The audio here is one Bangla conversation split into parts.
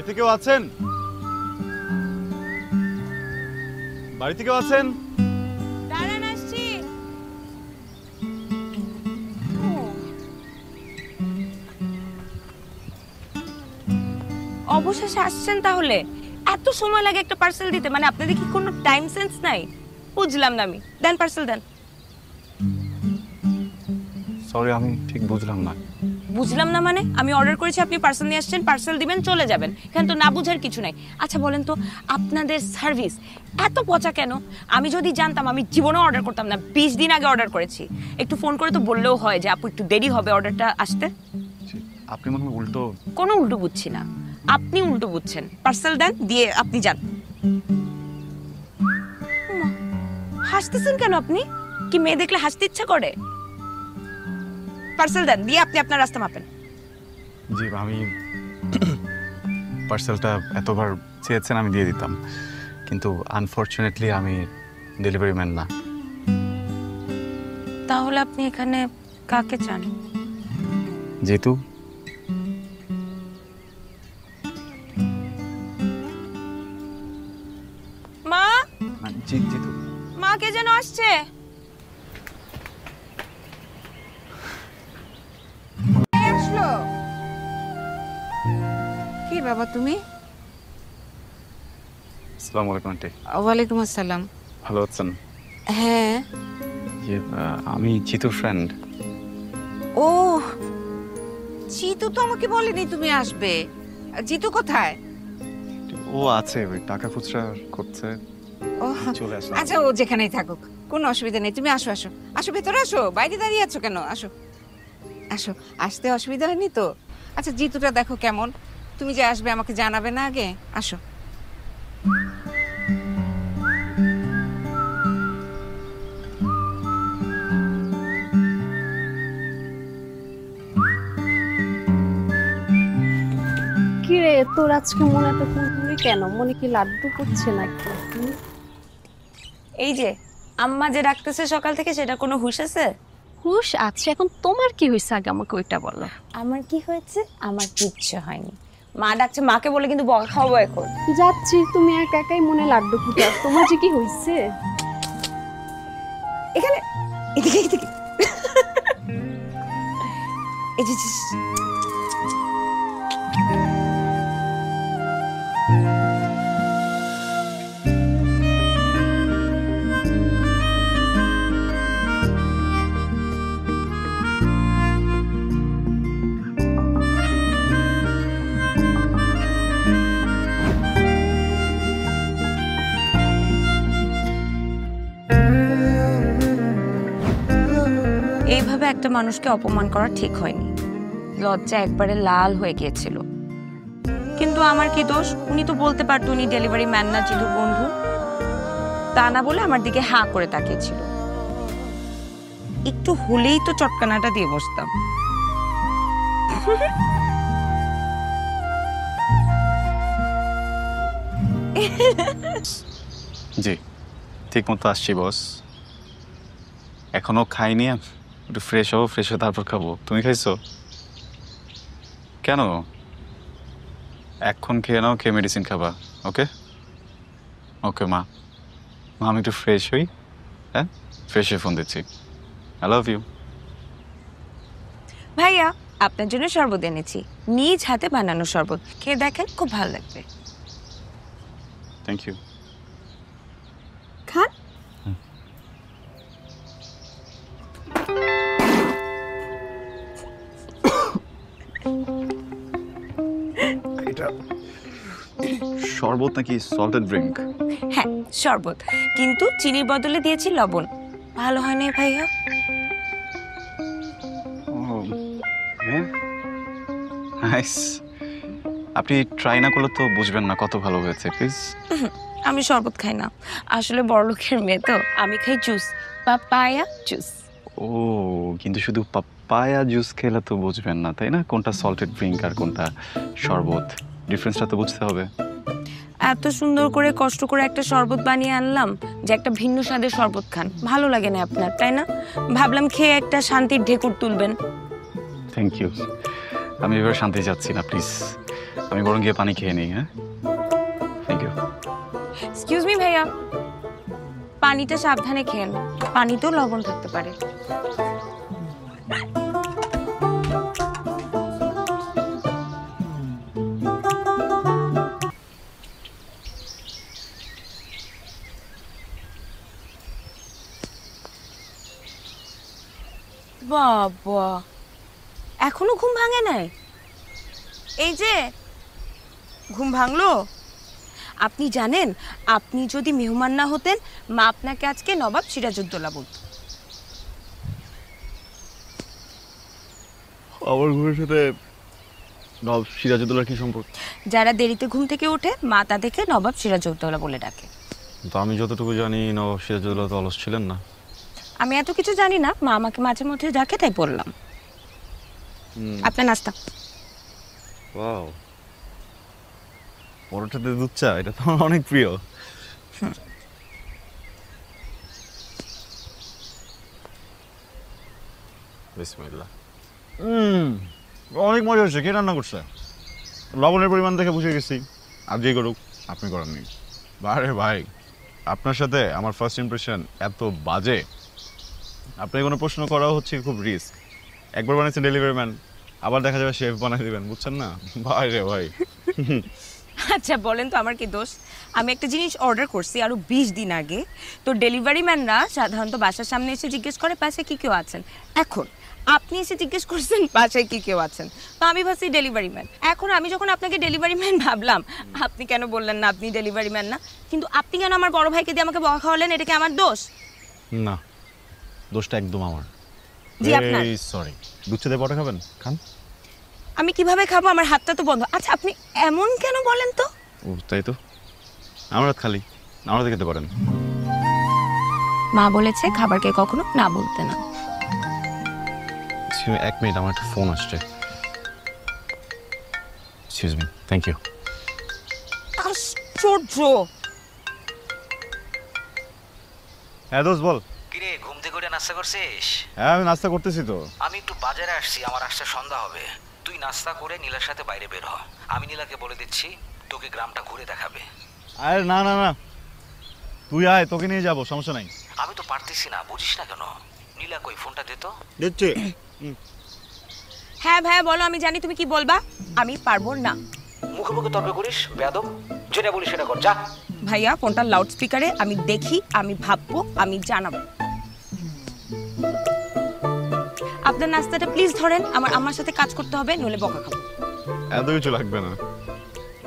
বাড়িতে কেউ আছেন? বাড়িতে কেউ আছেন? দাঁড়ান, আসছি। অবশেষে আসছেন তাহলে? এত সময় লাগে একটা পার্সেল দিতে? মানে আপনাদের কি কোনো টাইম সেন্স নাই? বুঝলাম না আমি। দেন পার্সেল দেন। সরি, আমি ঠিক বুঝলাম না। বুঝলাম না মানে? আমি অর্ডার করেছি, আপনি পার্সেল নিয়ে আসছেন, পার্সেল দিবেন, চলে যাবেন। এখানে তো না বুঝার কিছু নাই। আচ্ছা বলেন তো, আপনাদের সার্ভিস এত পচা কেন? আমি যদি জানতাম আমি জীবনেও অর্ডার করতাম না। 20 দিন আগে অর্ডার করেছি। একটু ফোন করে তো বললেও হয় যে আপু একটু দেরি হবে অর্ডারটা আসতে। আপনি মনে হয় উল্টো। কোনো উল্টো বুঝছি না, আপনি উল্টো বুঝছেন। পার্সেল দেন, দিয়ে আপনি যান। ওমা, হাসতেছেন কেন আপনি? কি মেয়ে দেখলে হাসতে ইচ্ছা করে? পার্সেল দেন, দিয়ে আপনি আপনার রাস্তা মাপেন। জি, আমি পার্সেলটা এতবার চেয়েছেন আমি দিয়ে দিতাম, কিন্তু আনফরচুনেটলি আমি ডেলিভারি ম্যান না। তাহলে আপনি এখানে কাকে চান? যেহেতু মা, জিতু। মা কে যেন আসছে। আসলো কি বাবা তুমি? আসসালামু আলাইকুম আন্টি। ওয়ালাইকুম আসসালাম। ভালো আছেন? হ্যাঁ। আমি জিতুর ফ্রেন্ড। ও, জিতু তো আমাকে বলেনি তুমি আসবে। জিতু কোথায়? ও আছে, ওই টাকা খুচরা করছে। ও চলে আসলাম। আচ্ছা, ও যেখানেই থাকুক, কোনো অসুবিধা নেই। তুমি আসো আসো আসো, ভেতরে আসো। বাইরে দাঁড়িয়ে আছো কেন? আসো আসো, আসতে অসুবিধা হয়নি তো? আচ্ছা, জিতুটা দেখো কেমন। তুমি যে আসবে আমাকে জানাবে না আগে? আসো। কিরে, তোর আজকে মনে এত কুড়কুড়ি কেন? মনে কি লাড্ডু করছে নাকি? এই যে আম্মা যে ডাকতেছে সকাল থেকে, সেটা কোনো হুঁশ আছে? হুশ আছে। এখন তোমার কি হয়েছে আগে আমাকে ওইটা বলো। আমার কি হয়েছে? আমার কিচ্ছু হয়নি। মা ডাকছে, মাকে বলে কিন্তু বকা খাবো এখন। যাচ্ছি, তুমি একা একাই মনে লাড্ডু ফুটাও। তোমার যে কি হয়েছে? এখানে এদিকে এদিকে। এই যে এইভাবে একটা মানুষকে অপমান করা ঠিক হয়নি। লজ্জা একবারে লাল হয়ে গিয়েছিল। কিন্তু আমার কি দোষ? উনি তো বলতে পারতো উনি ডেলিভারি ম্যান না, জিতুর বন্ধু। তা না বলে আমার দিকে হাঁ করে তাকিয়েছিল। একটু হলেই তো চটকানাটা দিয়ে বসতাম। জি, ঠিক মতো আসছি বস। এখনো খাইনি, একটু ফ্রেশ হবো, ফ্রেশ হয়ে তারপর খাবো। তুমি খাইছো? কেন? এখন খেয়ে নাও, খেয়ে মেডিসিন খাবা। ওকে ওকে মা, আমি একটু ফ্রেশ হই। হ্যাঁ, ফ্রেশ হয়ে ফোন দিচ্ছি। I love you. ভাইয়া, আপনার জন্য শরবত এনেছি, নিজ হাতে বানানো শরবত। খেয়ে দেখেন, খুব ভালো লাগবে। Thank you. খান। এটা শরবত নাকি সল্টেড ড্রিঙ্ক? হ্যাঁ, শরবত, কিন্তু চিনির বদলে দিয়েছি লবণ। ভালো হয় না ভাইয়া? হ্যাঁ, নাইস। আপনি ট্রাই না করলে তো বুঝবেন না কত ভালো হয়েছে। প্লিজ। আমি শরবত খাই না, আসলে বড়লোকের মেয়ে তো। আমি খাই জুস, পাপায়া জুস। ও, কিন্তু শুধু পাপায়া জুস খেলে তো বুঝবেন না, তাই না? কোনটা সল্টেড ড্রিঙ্ক আর কোনটা শরবত, ডিফারেন্সটা তো বুঝতে হবে। এত সুন্দর করে কষ্ট করে একটা শরবত বানিয়ে আনলাম যে একটা ভিন্ন স্বাদের শরবত খান, ভালো লাগে না আপনার, তাই না? ভাবলাম খেয়ে একটা শান্তির ঢেকুর তুলবেন। Thank you. আমি এবার শান্তি যাচ্ছি না, প্লিজ। আমি বরং গিয়ে পানি খেয়ে নিই। হ্যাঁ, থ্যাংক ইউ। এক্সকিউজ মি ভাইয়া, পানিটা সাবধানে খেন, পানিতেও লবণ থাকতে পারে। বাবা, এখনো ঘুম ভাঙে নাই? এই যে ঘুম ভাঙলো? আপনি জানেন, আপনি যদি মেহমান না হতেন, মা আপনাকে আজকে নবাব সিরাজউদ্দৌলা বলত। আমার ঘুমের সাথে নবাব সিরাজউদ্দৌলার কি সম্পর্ক? যারা দেরিতে ঘুম থেকে ওঠে, মা তাদেরকে নবাব সিরাজউদ্দৌলা বলে ডাকে। তো আমি যতটুকু জানি নবাব সিরাজউদ্দৌলা তো অলস ছিলেন না। আমি এত কিছু জানি না, মা আমাকে মাঝে মধ্যে ডাকে, তাই বললাম। আপনার নাস্তা। ওয়াও, পরোটাতে দুধ চা, এটা তো আমার অনেক প্রিয়। বিসমিল্লাহ। অনেক মজা হচ্ছে। কে রান্না করছে? লবণের পরিমাণ দেখে বুঝে গেছি আর যে করুক আপনি করেননি। আরে ভাই, আপনার সাথে আমার ফার্স্ট ইমপ্রেশন এত বাজে, আপনি কোনো প্রশ্ন করা হচ্ছে খুব রিস্ক। একবার বানাইছেন ডেলিভারি ম্যান, আবার দেখা যাবে শেফ বানাই দিবেন, বুঝছেন না? ভাই রে ভাই। আচ্ছা বলেন তো, আমার কি দোষ? আমি একটা জিনিস অর্ডার করছি আরো 20 দিন আগে, তো ডেলিভারি ম্যানরা সাধারণত বাসার সামনে এসে জিজ্ঞেস করে পাশে কি কেউ আছেন। এখন আপনি এসে জিজ্ঞেস করছেন বাসায় কি কেউ আছেন, তো আমি ভাবছি ডেলিভারি ম্যান। এখন আমি যখন আপনাকে ডেলিভারি ম্যান ভাবলাম, আপনি কেন বললেন না আপনি ডেলিভারি ম্যান না? কিন্তু আপনি কেন আমার বড় ভাইকে দিয়ে আমাকে বকা খাওয়ালেন? এটা কি আমার দোষ? না, দোষটা একদম আমার। জি আপনার। সরি। দুধ চা দিয়ে পরোটা খাবেন? খান। আমি কিভাবে খাবো? আমার হাতটা তো বন্ধ। আচ্ছা আপনি এমন কেন বলেন তো? ও তাই তো, আমার হাত খালি, আমরা খেতে পারেন। মা বলেছে খাবারকে কখনো না বলতে না। এক মিনিট, আমার একটা ফোন আসছে। Excuse me. Thank you. আশ্চর্য। হ্যাঁ দোস্ত বল। কিরে, ঘুম থেকে উঠে নাস্তা করছিস? হ্যাঁ আমি নাস্তা করতেছি তো। আমি একটু বাজারে আসছি, আমার আসতে সন্ধ্যা হবে। তুই নাস্তা করে নীলার সাথে বাইরে বের হ। আমি নীলাকে বলে দিচ্ছি তোকে গ্রামটা ঘুরে দেখাবে। আরে না না না, তুই আয়, তোকে নিয়ে যাবো, সমস্যা নাই। আমি তো পারতেছি না, বুঝিস না কেন? নীলা কই, ফোনটা দে তো। দিচ্ছি। হ্যাঁ ভাইয়া বলো, আমি জানি তুমি কি বলবা। আমি পারবো না। মুখে মুখে তর্ক করিস বেয়াদব, যেটা বলিস সেটা কর, যা। ভাইয়া ফোনটা লাউড স্পিকারে, আমি দেখি, আমি ভাববো, আমি জানাবো। আপনার নাস্তাটা প্লিজ ধরেন, আমার সাথে কাজ করতে হবে, নইলে বকা খাবো। এত কিছু লাগবে না,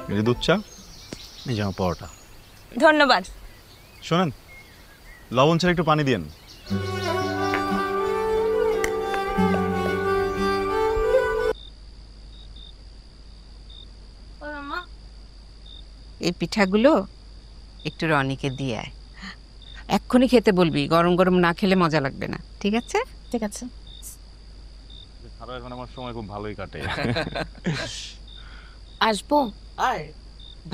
এই যে দুধ চা, এই যে আমার পরোটা। ধন্যবাদ। শোনেন, লবণ ছাড়া একটু পানি দিয়েন। এই পিঠাগুলো একটু রনিকে দিয়ে আয়। এক্ষুনি খেতে বলবি, গরম গরম না খেলে মজা লাগবে না, ঠিক আছে? ঠিক আছে। খারাপ, এখন আমার সময় খুব ভালোই কাটে। আসবো।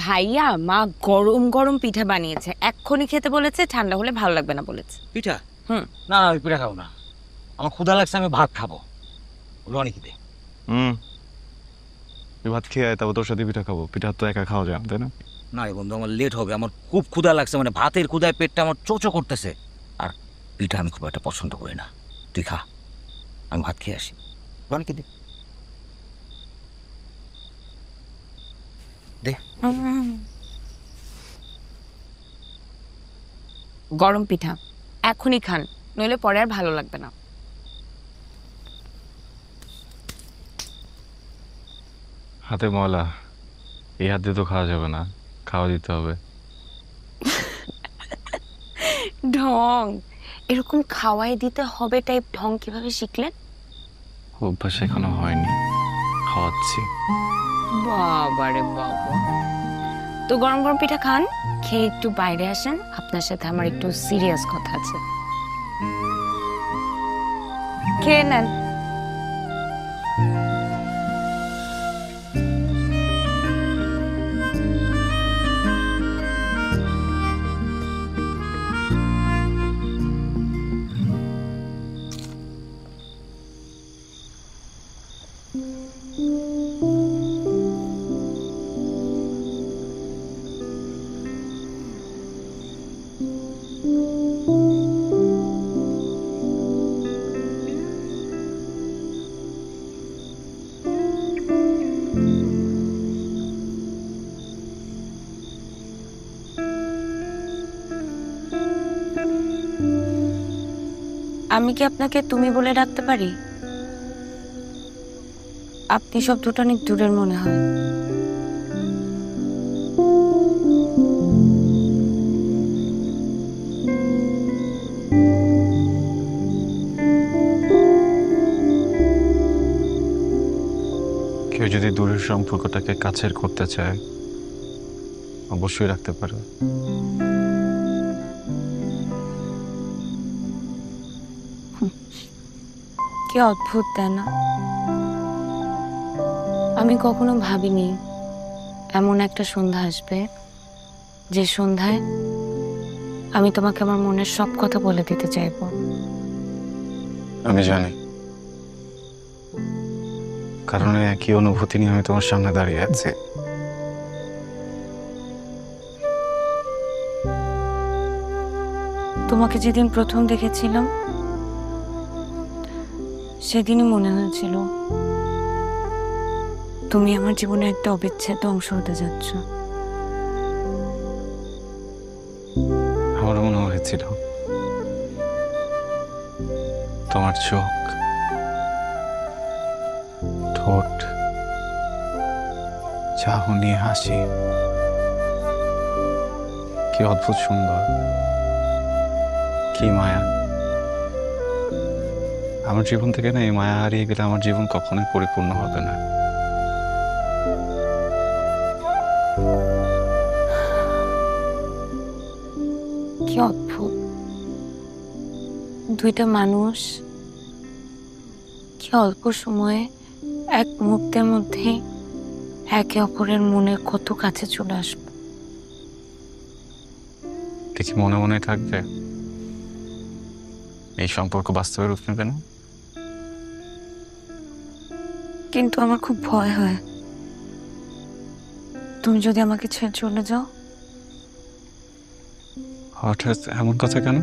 ভাইয়া মা গরম গরম পিঠা বানিয়েছে, এক্ষুনি খেতে বলেছে, ঠান্ডা হলে ভালো লাগবে না বলেছে। পিঠা? হুম। না না, আমি পিঠা খাবো না, আমার ক্ষুধা লাগছে, আমি ভাত খাবো। রনিকে দে। তুই ভাত খেয়ে আয়, তারপর তোর সাথে পিঠা খাবো। পিঠা তো একা খাওয়া যায় না, তাই না? না বন্ধু, আমার লেট হবে, আমার খুব ক্ষুধা লাগছে, মানে ভাতের ক্ষুধায় পেটটা আমার চোচো করতেছে। আর পিঠা আমি খুব একটা পছন্দ করি না, তুই খা, আমি ভাত খেয়ে আসি। রনিকে দে। দে। গরম পিঠা এখনই খান, নইলে পরে আর ভালো লাগবে না। হাতে ময়লা, এই হাত দিয়ে তো খাওয়া যাবে না, খাওয়া দিতে হবে। ঢং, এরকম খাওয়াই দিতে হবে টাইপ ঢং কিভাবে শিখলেন? অভ্যাস এখনো হয়নি, খাওয়াচ্ছি। বাবারে বাবা। তো গরম গরম পিঠা খান, খেয়ে একটু বাইরে আসেন, আপনার সাথে আমার একটু সিরিয়াস কথা আছে। খেয়ে নেন। আমি কি আপনাকে তুমি বলে ডাকতে পারি? আপনি শব্দটা অনেক দূরের মনে হয়। কেউ যদি দূরের সম্পর্কটাকে কাছের করতে চায় অবশ্যই রাখতে পারে। কি অদ্ভুত, তাই না? আমি কখনো ভাবিনি এমন একটা সন্ধ্যা আসবে যে সন্ধ্যায় আমি তোমাকে আমার মনের সব কথা বলে দিতে চাইবো। আমি জানি, কারণ এই একই অনুভূতি নিয়ে আমি তোমার সামনে দাঁড়িয়ে আছি। তোমাকে যেদিন প্রথম দেখেছিলাম সেদিনই মনে হয়েছিল তুমি আমার জীবনের একটা অবিচ্ছেদ্য অংশ হতে যাচ্ছ। আমার মনে হয়েছিল তোমার চোখ, ঠোঁট, চাহনি, হাসি কি অদ্ভুত সুন্দর, কি মায়া। আমার জীবন থেকে না এই মায়া হারিয়ে গেলে আমার জীবন কখনোই পরিপূর্ণ হবে না। কি অদ্ভুত, দুইটা মানুষ কি অল্প সময়ে এক মুহূর্তের মধ্যে একে অপরের মনে কত কাছে চলে আসবে। দেখি মনে মনে থাকবে, এই সম্পর্ক বাস্তবে রূপ নেবে না। কিন্তু আমার খুব ভয় হয় তুমি যদি আমাকে ছেড়ে চলে যাও। হঠাৎ এমন কথা কেন?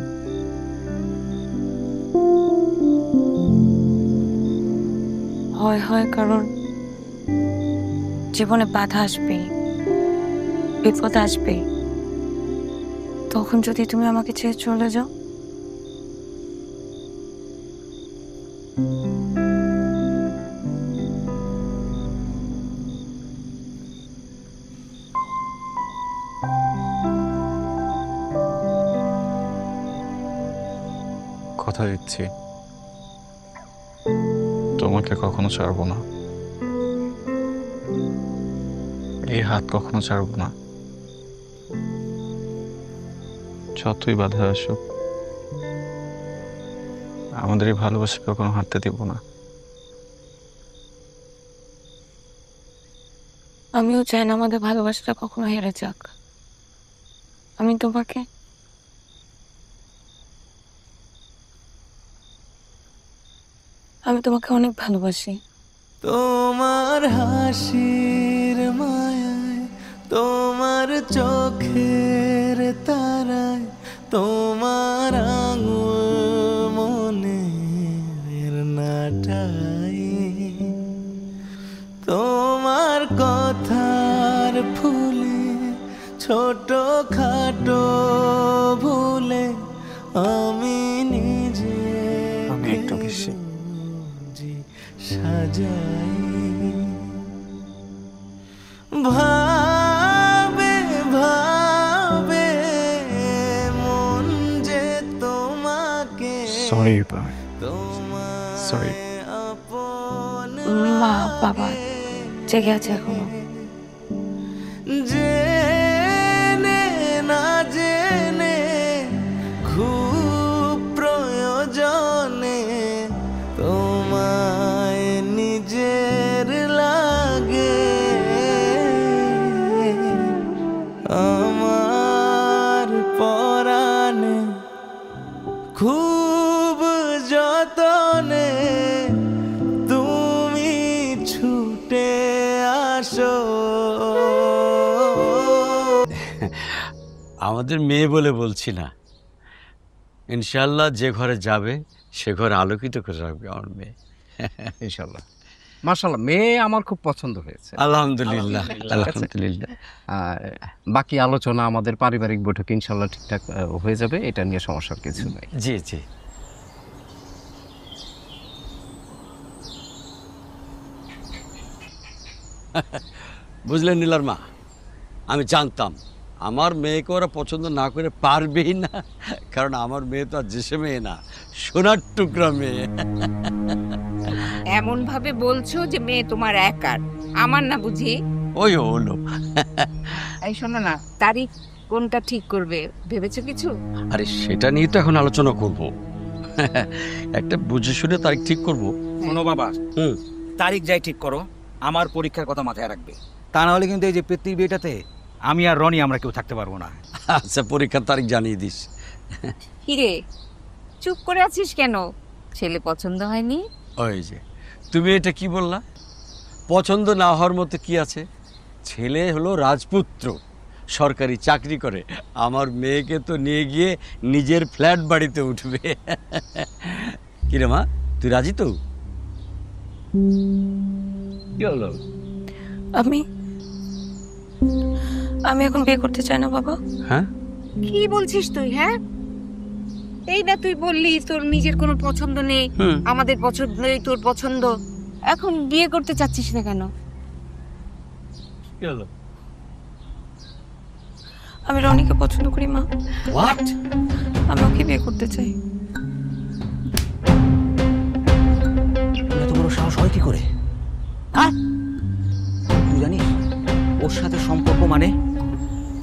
ভয় হয় কারণ জীবনে বাধা আসবে, বিপদ আসবে, তখন যদি তুমি আমাকে ছেড়ে চলে যাও। কথা দিচ্ছি তোমাকে কখনো ছাড়বো না, এই হাত কখনো ছাড়বো না। যতই বাধা আসুক আমাদের এই ভালোবাসা কখনো হাঁটতে দিব না। আমিও চাই না আমাদের ভালোবাসাটা কখনো হেরে যাক। আমি তোমাকে অনেক ভালোবাসি। তোমার হাসির মায়ায়, তোমার চোখের তারায়, তোমার আঙুল মনের নাটাই, তোমার কথার ফুলে ছোট খাটো ভুলে আমি নিজে আমি একটু বেশি সাজাই, ভাবে ভাবে মন যে তোমাকে সরি তোমার আপন মা বাবা জেগে আছে এখনো। জেনে না জেনে খুব প্রয়োজনে তোমায় নিজের লাগে, আমার পরাণে খুব যতনে তুমি ছুটে আসো। আমাদের মেয়ে বলে বলছি না, ইনশাল্লাহ যে ঘরে যাবে সে ঘরে আলোকিত করে রাখবে আমার মেয়ে, ইনশাল্লাহ। মাশাআল্লাহ, মেয়ে আমার খুব পছন্দ হয়েছে। আলহামদুলিল্লাহ আলহামদুলিল্লাহ। আর বাকি আলোচনা আমাদের পারিবারিক বৈঠকে ইনশাল্লাহ ঠিকঠাক হয়ে যাবে, এটা নিয়ে সমস্যার কিছু নেই। জি জি। বুঝলেন নীলার মা, আমি জানতাম আমার মেয়েকে ওরা পছন্দ না করে পারবেই না, কারণ আমার মেয়ে তো আর যেসে মেয়ে না, সোনার টুকরা মেয়ে। এমন ভাবে বলছো যে মেয়ে তোমার একার, আমার না বুঝি? ওই হলো। এই শোনো না, তারিখ কোনটা ঠিক করবে ভেবেছো কিছু? আরে সেটা নিয়ে তো এখন আলোচনা করব, একটা বুঝে শুনে তারিখ ঠিক করব। শোনো বাবা, তারিখ যাই ঠিক করো, আমার পরীক্ষার কথা মাথায় রাখবে, তা না হলে কিন্তু এই যে পেত্নির বিয়েটাতে আমি আর রনি আমরা কেউ থাকতে পারবো না। আচ্ছা, পরীক্ষার তারিখ জানিয়ে দিস। কিরে চুপ করে আছিস কেন? ছেলে পছন্দ হয়নি? ওই যে তুমি এটা কি বললা, পছন্দ না হওয়ার মতো কি আছে? ছেলে হলো রাজপুত্র, সরকারি চাকরি করে, আমার মেয়েকে তো নিয়ে গিয়ে নিজের ফ্ল্যাট বাড়িতে উঠবে। কিরে মা, তুই রাজি তো? কি হলো? আমি এখন বিয়ে করতে চাই না বাবা। হ্যাঁ, কি বলছিস তুই? হ্যাঁ, এই না তুই বললি তোর নিজের কোনো পছন্দ নেই, আমাদের পছন্দ নেই, তোর পছন্দ, এখন বিয়ে করতে চাচ্ছিস না কেন? কি হলো? আমি রনিকে পছন্দ করি মা। হোয়াট? আমি ওকে বিয়ে করতে চাই। এত বড় সাহস হয় কি করে? হ্যাঁ, তুই জানিস ওর সাথে সম্পর্ক মানে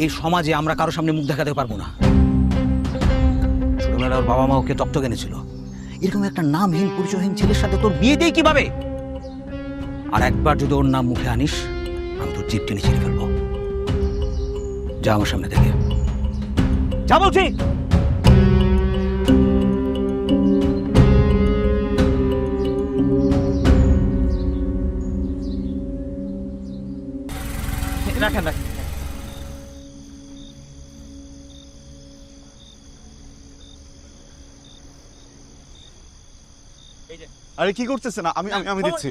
এই সমাজে আমরা কারো সামনে মুখ দেখাতে পারবো না। ছোটবেলায় ওর বাবা মা ওকে দত্তক এনেছিল, এরকম একটা নামহীন পরিচয়হীন ছেলের সাথে তোর বিয়ে দেয় কিভাবে? আর একবার যদি ওর নাম মুখে আনিস, আমি তোর জিভ টেনে ছিঁড়ে ফেলবো। যা আমার সামনে থেকে, যা বলছি। রাখেন রাখেন। আরে কি করতেছেন? আমি আমি আমি দিচ্ছি।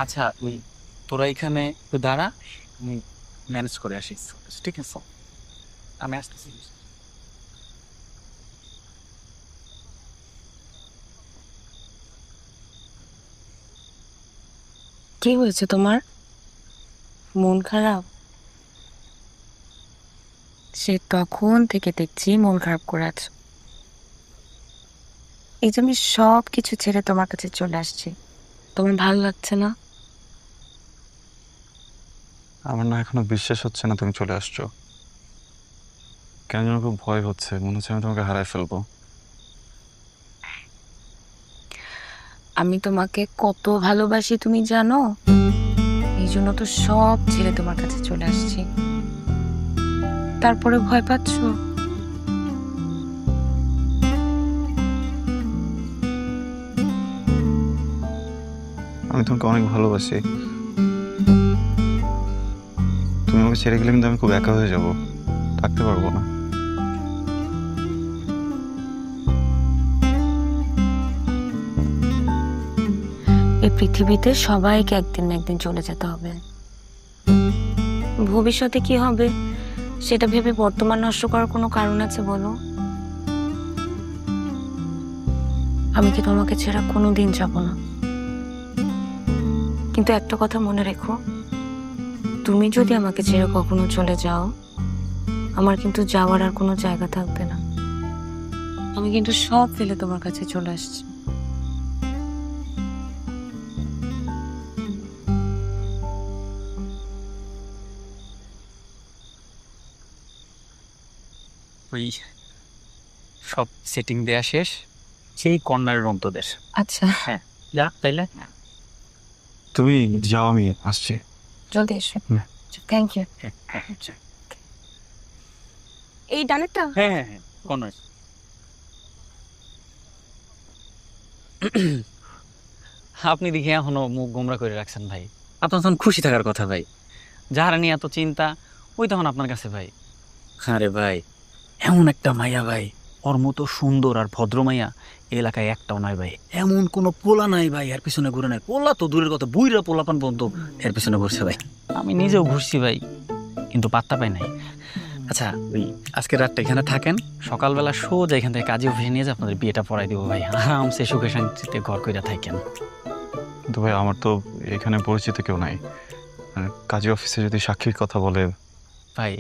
আচ্ছা তোরা এখানে একটু দাঁড়া, আমি ম্যানেজ করে আসি। ঠিক আছে, আমি আসতেছি। কি হয়েছে তোমার? মন খারাপ? সে তখন থেকে দেখছি মন খারাপ করে আছো। এই যে আমি সব কিছু ছেড়ে তোমার কাছে চলে আসছি, তোমার ভালো লাগছে না? আমার না এখনো বিশ্বাস হচ্ছে না তুমি চলে আসছো। কেন যেন খুব ভয় হচ্ছে, মনে হচ্ছে আমি তোমাকে হারাই ফেলবো। আমি তোমাকে কত ভালোবাসি তুমি জানো, এই জন্য তো সব ছেড়ে তোমার কাছে চলে আসছি। তারপরে ভয় পাচ্ছ? আমি তোমাকে অনেক ভালোবাসি, তুমি আমাকে ছেড়ে গেলে কিন্তু আমি খুব একা হয়ে যাব, থাকতে পারবো না। এই পৃথিবীতে সবাইকে একদিন না একদিন চলে যেতে হবে। ভবিষ্যতে কি হবে সেটা ভেবে বর্তমান নষ্ট করার কোনো কারণ আছে বলো? আমি কি তোমাকে ছেড়ে কোনোদিন যাব না, কিন্তু একটা কথা মনে রেখো, তুমি যদি আমাকে ছেড়ে কখনো চলে যাও, আমার কিন্তু যাওয়ার আর কোনো জায়গা থাকবে না। আমি কিন্তু সব ফেলে তোমার কাছে চলে আসছি। ওই সব সেটিং দেয়া শেষ, সেই কর্নারের অন্তদের। আচ্ছা হ্যাঁ, যা তাইলে। তুমি যাও, আমি আসছি। জলদি এসো। Thank you. এই ডানেরটা? হ্যাঁ হ্যাঁ হ্যাঁ, কর্নার। আপনি দেখে এখনো মুখ গোমরা করে রাখছেন ভাই। আপনার তখন খুশি থাকার কথা ভাই, যাহারা নিয়ে এত চিন্তা ওই তখন আপনার কাছে ভাই। আরে ভাই, এমন একটা মাইয়া ভাই, ওর মতো সুন্দর আর ভদ্র মাইয়া এলাকায় একটাও নাই ভাই। এমন কোনো পোলা নাই ভাই এর পিছনে ঘুরে নাই। পোলা তো দূরের কথা, বুইরা পোলাপান বন্ধু এর পিছনে ঘুরছে ভাই। আমি নিজেও ঘুরছি ভাই, কিন্তু পাত্তা পাই নাই। আচ্ছা ওই আজকে রাতটা এখানে থাকেন, সকালবেলা সোজা এখান থেকে কাজী অফিসে নিয়ে যে আপনাদের বিয়েটা পড়াই দেবো ভাই, আরামসে সুখে শান্তিতে ঘর কইরা থাকেন। কিন্তু ভাই আমার তো এখানে পরিচিত কেউ নাই, কাজী অফিসে যদি সাক্ষীর কথা বলে। ভাই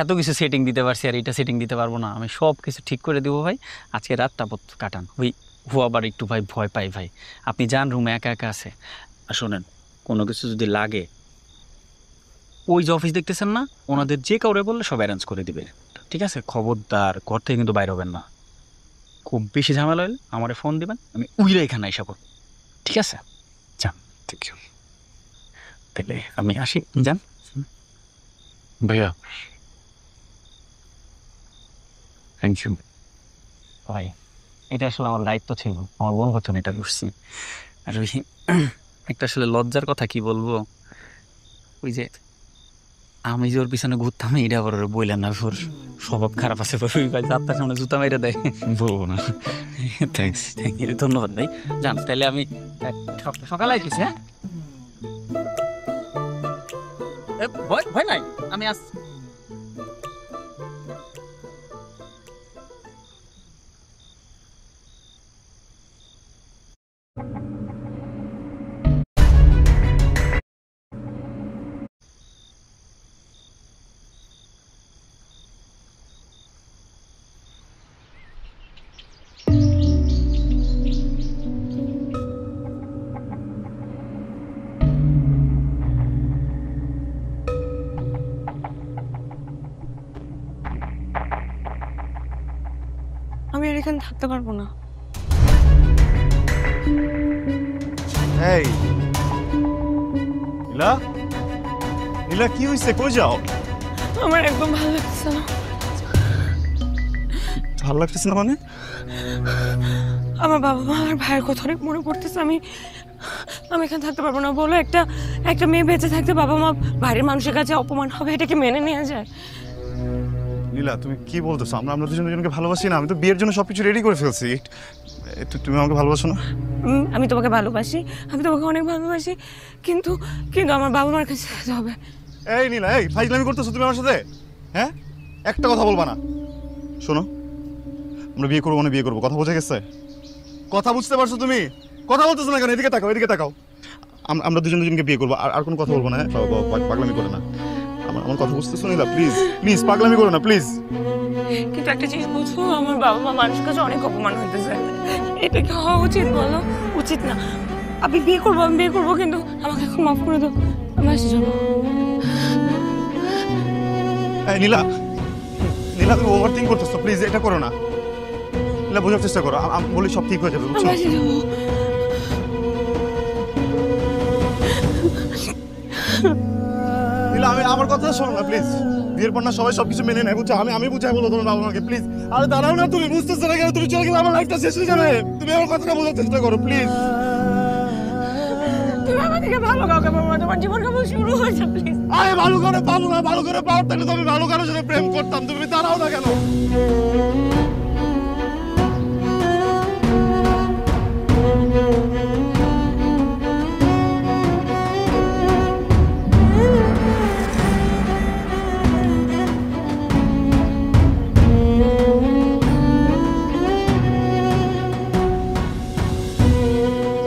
এত কিছু সেটিং দিতে পারছি আর এটা সেটিং দিতে পারবো না, আমি সব কিছু ঠিক করে দেবো ভাই। আজকে রাতটা কাটান। ওই ও আবার একটু ভাই ভয় পাই ভাই, আপনি যান রুমে একা একা আছে। আর শোনেন, কোনো কিছু যদি লাগে ওই যে অফিস দেখতেছেন না, ওনাদের যে কাউরে বললে সব অ্যারেঞ্জ করে দিবে, ঠিক আছে? খবরদার ঘর থেকে কিন্তু বাইরে হবেন না, খুব বেশি ঝামেলা হলে আমারে ফোন দিবেন, আমি উইরা এখানে এসে পড়ব, ঠিক আছে? যান, থ্যাংক ইউ। তাহলে আমি আসি, যান ভাইয়া, থ্যাংক ইউ। ভাই এটা আসলে আমার দায়িত্ব ছিল, আমার বোন কথা এটা করছি। আর ওই একটা আসলে লজ্জার কথা কি বলবো, ওই যে আমি যে ওর পিছনে ঘুরতাম এটা আবার ওরা বললেন না, ওর স্বভাব খারাপ আছে, ওই ভাই যাত্রার সামনে জুতা মেরে দেয়। বলবো না। থ্যাংকস, থ্যাংক ইউ, ধন্যবাদ ভাই। যান তাহলে আমি সকালে আইতেছি। হ্যাঁ ভয় নাই, আমি আসছি। আমি আর এখানে থাকতে পারবো না। এই নীলা, নীলা কি হইছে? কই যাও? আমার একদম ভালো লাগছে না। ভালো লাগতেছে না মানে? আমার বাবা মা আর ভাইয়ের কথা অনেক মনে পড়তেছে। আমি এখানে থাকতে পারবো না। বলো, একটা মেয়ে বেঁচে থাকতে বাবা মা বাইরের মানুষের কাছে অপমান হবে, এটাকে মেনে নেওয়া যায়? নীলা তুমি কি বলতেছো? আমরা দুজনকে ভালোবাসি না? আমি তো বিয়ের জন্য সবকিছু রেডি করে ফেলছি। তুমি আমাকে ভালোবাসো না? আমি তোমাকে ভালোবাসি, আমি তোমাকে অনেক ভালোবাসি, কিন্তু আমার বাবা মার কাছে যেতে হবে। এই নীলা, এই ফাইজলামি করতেছো তুমি আমার সাথে? হ্যাঁ, একটা কথা বলবা না? শোনো, আমরা বিয়ে করবো মানে বিয়ে করবো, কথা বোঝা গেছে? কথা বুঝতে পারছো তুমি? কথা বলতেছো না কেন? এদিকে তাকাও, এদিকে তাকাও। আমরা দুজনকে বিয়ে করবো, আর কোনো কথা বলবো না। হ্যাঁ, পাগলামি করে না। আমার কথা বুঝতেছো নীলা? প্লিজ প্লিজ পাগলামি করো না প্লিজ। কিন্তু একটা জিনিস বুঝবো, আমার বাবা মা মানুষের কাছে অনেক অপমান হইতেছে। এটা কি হওয়া উচিত বলো? উচিত না। আমি বিয়ে করবো, কিন্তু আমাকে এখন মাফ করে দাও, আমি আসি যাবো। এই নীলা, নীলা তুমি ওভার থিঙ্ক করতেছো, প্লিজ এটা করো না। নীলা বোঝার চেষ্টা করো, আমি বলি সব ঠিক হয়ে যাবে, বুঝছো? আমি আসি যাবো। নীলা, আমার কথা শোনো না প্লিজ। বিয়ের পর না সবাই সবকিছু মেনে নেয়, বুঝছো? আমি বুঝাই বলো তোমার বাবা মাকে, প্লিজ। আরে দাঁড়াও না, তুমি বুঝতেছো না কেন? তুমি চলে গেলে আমার লাইফটা শেষ হয়ে যাবে। তুমি আমার কথাটা বোঝার চেষ্টা করো প্লিজ। তুমি আমার থেকে ভালো কাউকে পাবো না, তোমার জীবন কেমন শুরু হয়েছে, প্লিজ। আরে ভালো করে পাবো না, ভালো করে পাওয়ার থাকলে তো আমি ভালো কারোর সাথে প্রেম করতাম। তুমি দাঁড়াও না কেন?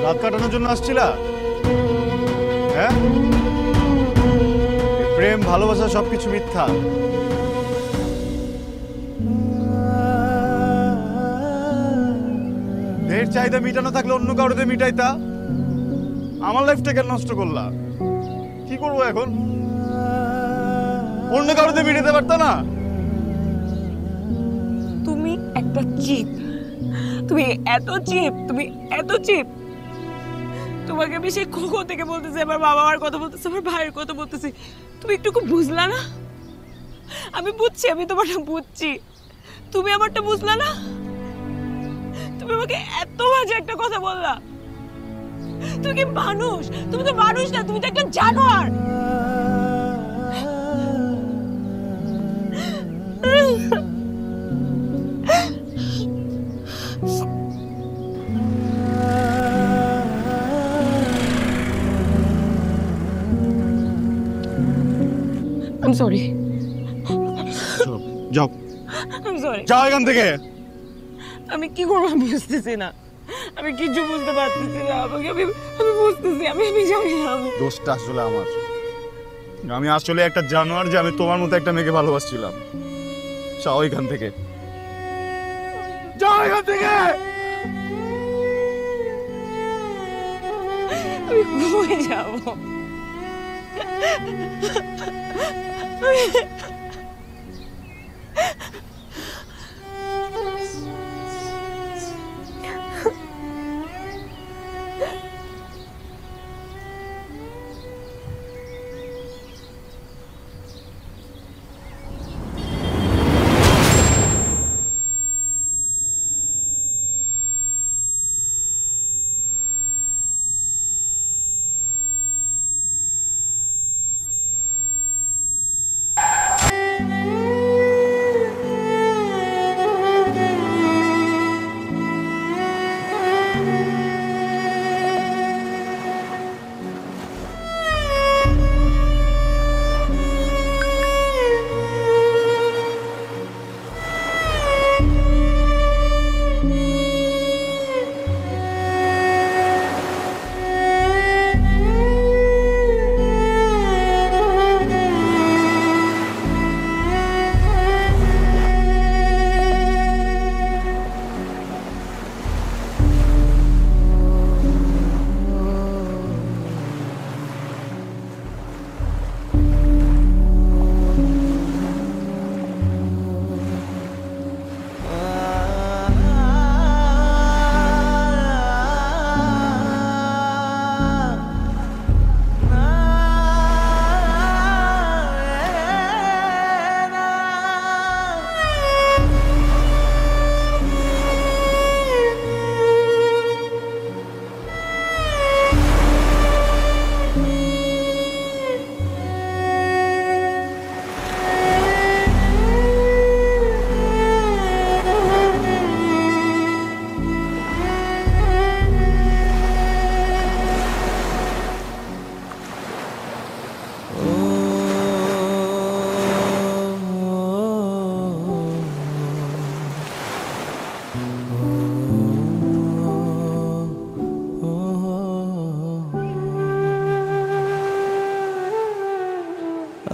রাত কাটানোর জন্য আসছিলা? হ্যাঁ, প্রেম ভালোবাসা সবকিছু মিথ্যা। দেহের চাহিদা মিটানো থাকলে অন্য কারোতে মিটাইতা। আমার লাইফটা কেন নষ্ট করলা? কি করবো এখন? অন্য কারোতে মিটাতে পারতা না? তুমি একটা চিপ, তুমি এত চিপ। তোমাকে আমি সেই কখন থেকে বলতেছি, আমার বাবা মার কথা বলতেছি, আমার ভাইয়ের কথা বলতেছি, তুমি একটু বুঝলা না? আমি বুঝছি, আমি তোমারটা বুঝছি, তুমি আমারটা বুঝলা না? তুমি আমাকে এত বাজে একটা কথা বললা। তুমি কি মানুষ? তুমি তো মানুষ না, তুমি তো একটা জানোয়ার। I'm sorry. যাও সরি, যাও এখান থেকে। আমি কি করবো আমি বুঝতেছি না, আমি কিছু বুঝতে পারতেছি না, আমাকে আমি বুঝতেছি, আমি জানি না। দোষটা আসলে আমার। আমি আসলে একটা জানোয়ার যে আমি তোমার মতো একটা মেয়েকে ভালোবাসছিলাম। যাও এখান থেকে, যাও এখান থেকে। আমি ঘুমিয়ে যাবো।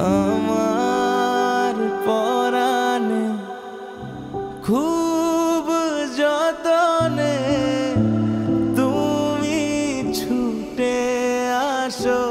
আমার পরাণে খুব যতনে তুমি ছুটে আসো,